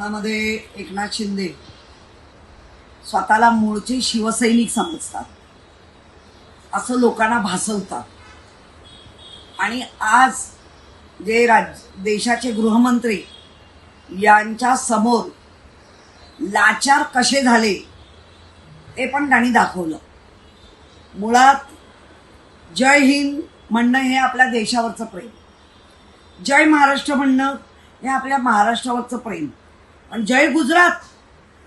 मुळामध्ये एकनाथ शिंदे स्वतःला मूळचे शिवसैनिक समजतात असं लोकांना भासवतात आणि आज जे देशाचे गृहमंत्री यांच्या समोर लाचार कसे झाले ते पण त्यांनी दाखवलं. मुळात जय हिंद म्हणणं हे आपल्या देशावरचं प्रेम, जय महाराष्ट्र म्हणणं हे आपल्या महाराष्ट्रावरचं प्रेम, पण जय गुजरात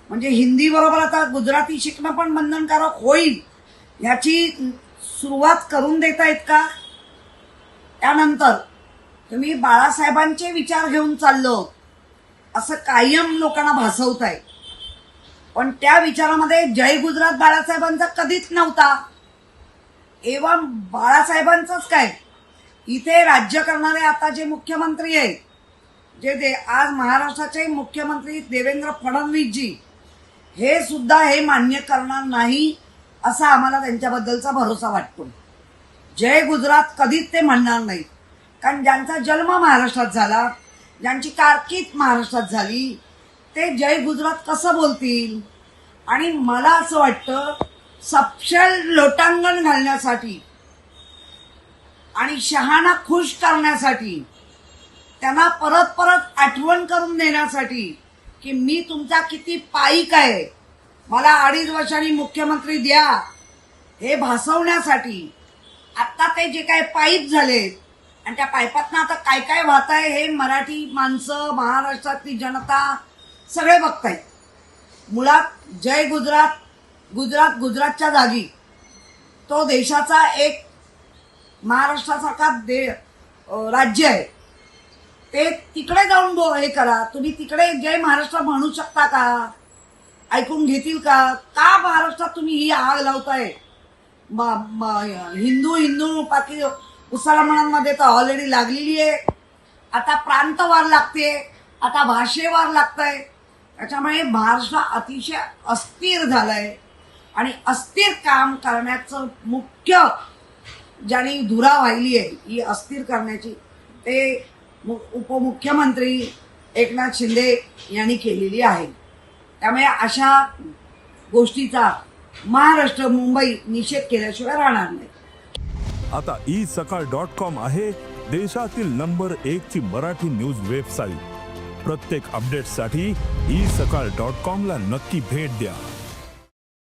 म्हणजे हिंदी बरोबर आता गुजराती शिकणं पण बंधनकारक होईल याची सुरुवात करून देतायत का? त्यानंतर तुम्ही बाळासाहेबांचे विचार घेऊन चाललो असं कायम लोकांना भासवताय, पण त्या विचारामध्ये जय गुजरात बाळासाहेबांचा कधीच नव्हता. एवं बाळासाहेबांचंच काय, इथे राज्य करणारे आता जे मुख्यमंत्री आहेत, जे आज महाराष्ट्राचे मुख्यमंत्री देवेंद्र फडणवीसजी, हे सुद्धा हे मान्य करणार नाही असा आम्हाला त्यांच्याबद्दलचा भरोसा वाटतो. जय गुजरात कधीच ते म्हणणार नाहीत, कारण ज्यांचा जन्म महाराष्ट्रात झाला, ज्यांची कारकीर्द महाराष्ट्रात झाली, ते जय गुजरात कसं बोलतील? आणि मला असं वाटतं सपशेल लोटांगण घालण्यासाठी आणि शहाणा खुश करण्यासाठी, त्यांना परत परत आठवण करून देण्यासाठी की मी तुमचा किती पाईक आहे, मला 2.5 वर्षांनी मुख्यमंत्री द्या, हे भासवण्यासाठी आता ते जे काय पाईप झालेत आणि त्या पाईपातनं आता काय काय वाहत आहे हे मराठी माणसं, महाराष्ट्रातली जनता सगळे बघतायत. मुळात जय गुजरात, गुजरात गुजरातच्या जागी तो देशाचा एक महाराष्ट्रासारखा राज्य आहे, ते तिकडे जाऊन हे करा. तुम्ही तिकडे जय महाराष्ट्र म्हणू शकता का? ऐकून घेतील का? का महाराष्ट्रात तुम्ही ही आग लावताय? हिंदू हिंदू मुसलमानांमध्ये तर ऑलरेडी लागलेली आहे, आता प्रांतवार लागते, आता भाषेवार लागतंय. त्याच्यामुळे महाराष्ट्र अतिशय अस्थिर झालाय आणि अस्थिर काम करण्याचं मुख्य ज्यांनी धुरा वाहिली आहे ही अस्थिर करण्याची, ते उपमुख्यमंत्री एकनाथ शिंदे यांनी केलेली आहे. त्यामुळे अशा गोष्टीचा महाराष्ट्र, मुंबई निषेध केल्याशिवाय राहणार नाही. आता isakal.com आहे देशातील नंबर 1 ची मराठी न्यूज वेबसाईट. प्रत्येक अपडेटसाठी isakal.com ला नक्की भेट द्या.